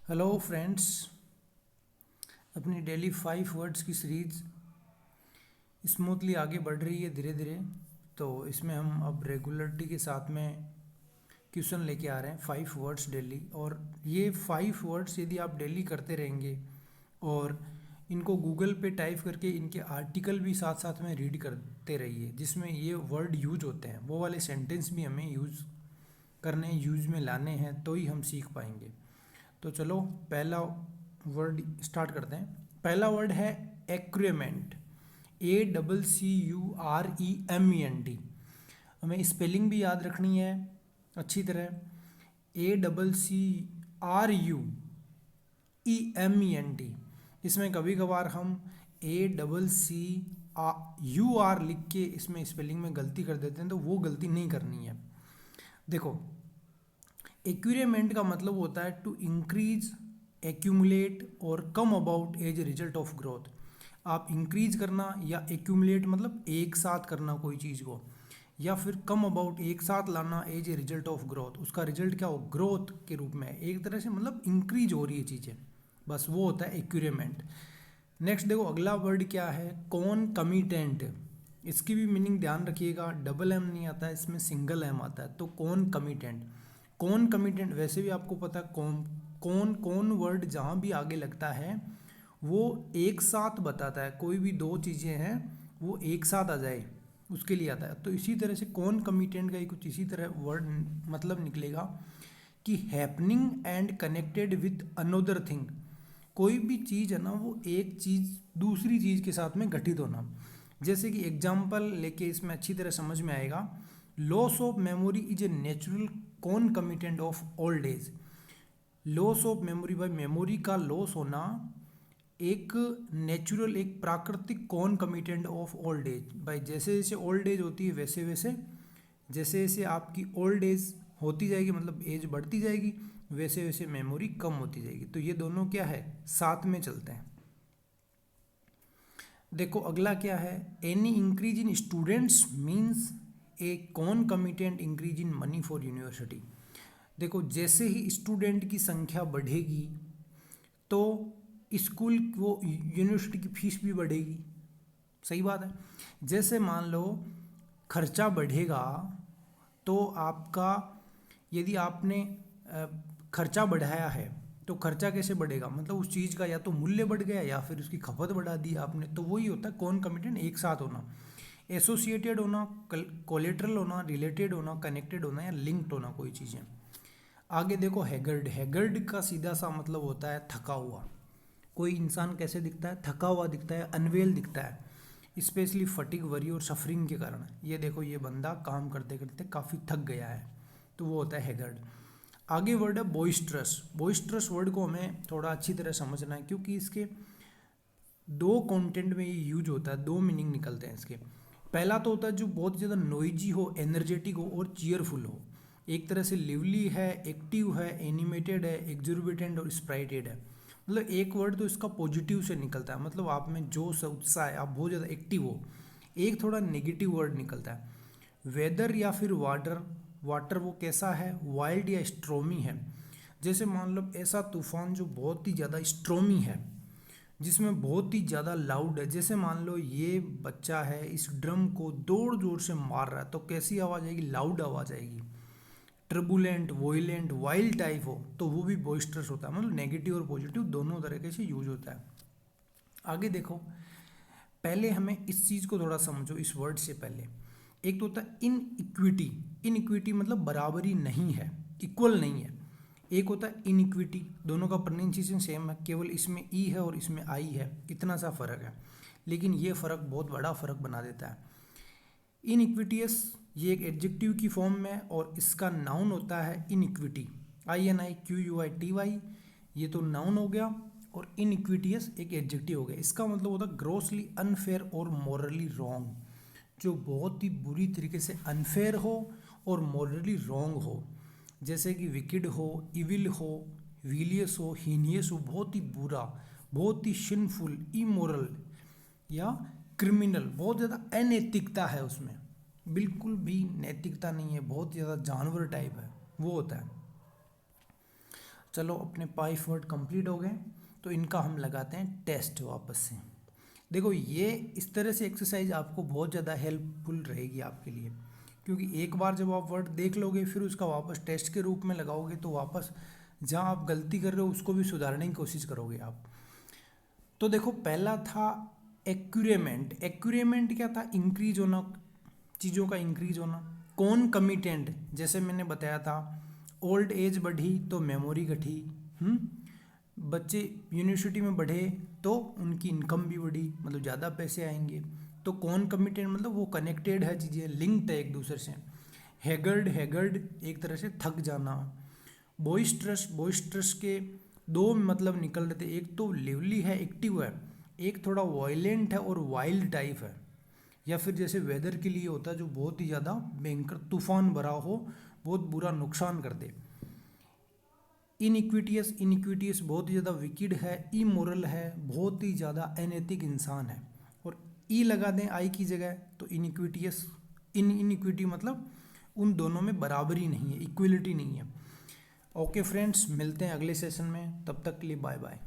Hello friends. अपनी daily 5 words की series smoothly आगे बढ़ रही है धीरे धीरे। तो इसमें हम अब रेगुलरिटी के साथ में क्वेश्चन लेके आ रहे हैं 5 वर्ड्स डेली। और ये 5 वर्ड्स यदि आप डेली करते रहेंगे और इनको गूगल पे टाइप करके इनके आर्टिकल भी साथ साथ में रीड करते रहिए जिसमें ये वर्ड यूज होते हैं, वो वाले सेंटेंस भी हमें यूज में लाने हैं, तो ही हम सीख पाएंगे। तो चलो पहला वर्ड स्टार्ट करते हैं। पहला वर्ड है एक्यूरेमेंट। ACCUREMENT। हमें स्पेलिंग भी याद रखनी है अच्छी तरह। ACCRUEMENT। इसमें कभी कभार हम ACCUR लिख के इसमें स्पेलिंग में गलती कर देते हैं, तो वो गलती नहीं करनी है। देखो, एक्यूरेमेंट का मतलब होता है टू इंक्रीज, एक्यूमुलेट और come about as a result of growth. आप इंक्रीज करना या एक्यूमुलेट मतलब एक साथ करना कोई चीज़ को, या फिर कम अबाउट एक साथ लाना as a result of growth. उसका रिजल्ट क्या हो, ग्रोथ के रूप में, एक तरह से मतलब इंक्रीज हो रही है चीज़ें, बस वो होता है एक्यूरेमेंट। नेक्स्ट देखो, अगला वर्ड क्या है, कॉन कमिटेंट। इसकी भी मीनिंग ध्यान रखिएगा, डबल एम नहीं आता है इसमें, सिंगल एम आता है। तो कौन कमिटेंट, कौन कमिटेंट वैसे भी आपको पता है, कौन कौन कौन वर्ड जहाँ भी आगे लगता है वो एक साथ बताता है, कोई भी दो चीज़ें हैं वो एक साथ आ जाए उसके लिए आता है। तो इसी तरह से कौन कमिटेंट का ही कुछ इसी तरह वर्ड मतलब निकलेगा कि happening and connected with another thing. कोई भी चीज़ है ना, वो एक चीज़ दूसरी चीज़ के साथ में घटित होना। जैसे कि एग्जाम्पल लेके इसमें अच्छी तरह समझ में आएगा। Loss of memory is a natural concomitant of old age. Loss of memory, भाई मेमोरी का लॉस होना एक नेचुरल, एक प्राकृतिक कौन कमिटेंट ऑफ ओल्ड एज। भाई जैसे जैसे ओल्ड एज होती है वैसे वैसे, जैसे जैसे आपकी ओल्ड एज होती जाएगी मतलब एज बढ़ती जाएगी, वैसे वैसे मेमोरी कम होती जाएगी। तो ये दोनों क्या है, साथ में चलते हैं। देखो अगला क्या है, any increase in students means a concomitant increase in money for university. देखो जैसे ही स्टूडेंट की संख्या बढ़ेगी तो स्कूल वो यूनिवर्सिटी की फीस भी बढ़ेगी। सही बात है। जैसे मान लो खर्चा बढ़ेगा तो आपका, यदि आपने खर्चा बढ़ाया है तो खर्चा कैसे बढ़ेगा, मतलब उस चीज़ का या तो मूल्य बढ़ गया या फिर उसकी खपत बढ़ा दी आपने। तो वही होता है कौन कमिटेंट, एक साथ होना, एसोसिएटेड होना, कोलेटरल होना, रिलेटेड होना, कनेक्टेड होना या लिंक्ड होना कोई चीज़ें। आगे देखो हैगर्ड। हैगर्ड का सीधा सा मतलब होता है थका हुआ। कोई इंसान कैसे दिखता है, थका हुआ दिखता है, अनवेल दिखता है, स्पेशली फटिग, वरी और सफरिंग के कारण। ये देखो ये बंदा काम करते करते काफ़ी थक गया है, तो वो होता है हैगर्ड। आगे वर्ड है बॉइस्ट्रस। बॉइस्ट्रस वर्ड को हमें थोड़ा अच्छी तरह समझना है क्योंकि इसके दो कंटेंट में ये यूज होता है, दो मीनिंग निकलते हैं इसके। पहला तो होता है जो बहुत ज़्यादा नोइजी हो, एनर्जेटिक हो और चीयरफुल हो। एक तरह से लिवली है, एक्टिव है, एनिमेटेड है, एग्जॉर्बिटेंट और स्प्राइटेड है। मतलब एक वर्ड तो इसका पॉजिटिव से निकलता है, मतलब आप में जोश है, उत्साह है, आप बहुत ज़्यादा एक्टिव हो। एक थोड़ा नेगेटिव वर्ड निकलता है, वेदर या फिर वाटर। वाटर वो कैसा है, वाइल्ड या स्ट्रोमी है। जैसे मान लो ऐसा तूफान जो बहुत ही ज़्यादा स्ट्रोमी है, जिसमें बहुत ही ज़्यादा लाउड है। जैसे मान लो ये बच्चा है, इस ड्रम को जोर जोर से मार रहा है, तो कैसी आवाज़ आएगी, लाउड आवाज़ आएगी। ट्रबुलेंट, वोइलेंट, वाइल्ड टाइप हो तो वो भी बॉइस्टरस होता है। मतलब नेगेटिव और पॉजिटिव दोनों तरीके से यूज होता है। आगे देखो, पहले हमें इस चीज़ को थोड़ा समझो इस वर्ड से पहले। एक तो होता है इन इक्विटी। इन इक्विटी मतलब बराबरी नहीं है, इक्वल नहीं है। एक होता है इनइक्विटी, दोनों का प्रोनाउंसिएशन सेम है, केवल इसमें ई है और इसमें आई है, इतना सा फ़र्क है, लेकिन ये फ़र्क बहुत बड़ा फ़र्क बना देता है। इनइक्विटियस ये एक एडजेक्टिव की फॉर्म में और इसका नाउन होता है इनइक्विटी, INIQUITY। ये तो नाउन हो गया और इनइक्विटियस एक एडजेक्टिव हो गया। इसका मतलब होता है ग्रोसली अनफेयर और मॉरली रॉन्ग, जो बहुत ही बुरी तरीके से अनफेयर हो और मॉरली रॉन्ग हो। जैसे कि विकिड हो, इविल हो, विलियस हो, हीनियस हो, बहुत ही बुरा, बहुत ही शिनफुल, इमोरल या क्रिमिनल, बहुत ज़्यादा अनैतिकता है उसमें, बिल्कुल भी नैतिकता नहीं है, बहुत ज़्यादा जानवर टाइप है, वो होता है। चलो अपने 5 वर्ड कंप्लीट हो गए, तो इनका हम लगाते हैं टेस्ट वापस से। देखो ये इस तरह से एक्सरसाइज आपको बहुत ज़्यादा हेल्पफुल रहेगी आपके लिए, क्योंकि एक बार जब आप वर्ड देख लोगे फिर उसका वापस टेस्ट के रूप में लगाओगे तो वापस जहाँ आप गलती कर रहे हो उसको भी सुधारने की कोशिश करोगे आप। तो देखो पहला था एक्यूरेमेंट। एक्यूरेमेंट क्या था? इंक्रीज होना, चीज़ों का इंक्रीज होना। कौन कमिटेंट, जैसे मैंने बताया था ओल्ड एज बढ़ी तो मेमोरी घटी, बच्चे यूनिवर्सिटी में बढ़े तो उनकी इनकम भी बढ़ी, मतलब ज़्यादा पैसे आएंगे। तो कौन कमिटेड मतलब वो कनेक्टेड है, चीज़ें लिंक्ड है एक दूसरे से। हैगर्ड, हैगर्ड एक तरह से थक जाना। बॉइस्ट्रस, बॉइस्ट्रस के दो मतलब निकल रहे थे, एक तो लिवली है, एक्टिव है, एक थोड़ा वायलेंट है और वाइल्ड टाइप है। या फिर जैसे वेदर के लिए होता है जो बहुत ही ज़्यादा भयंकर तूफान भरा हो, बहुत बुरा नुकसान कर दे। इनइक्विटियस, इनइक्विटियस बहुत ही ज़्यादा विकिड है, इमोरल है, बहुत ही ज़्यादा अनैतिक इंसान है। और ई लगा दें आई की जगह तो इनइक्विटियस, इनइक्विटी मतलब उन दोनों में बराबरी नहीं है, इक्वलिटी नहीं है। ओके फ्रेंड्स, मिलते हैं अगले सेशन में, तब तक के लिए बाय बाय।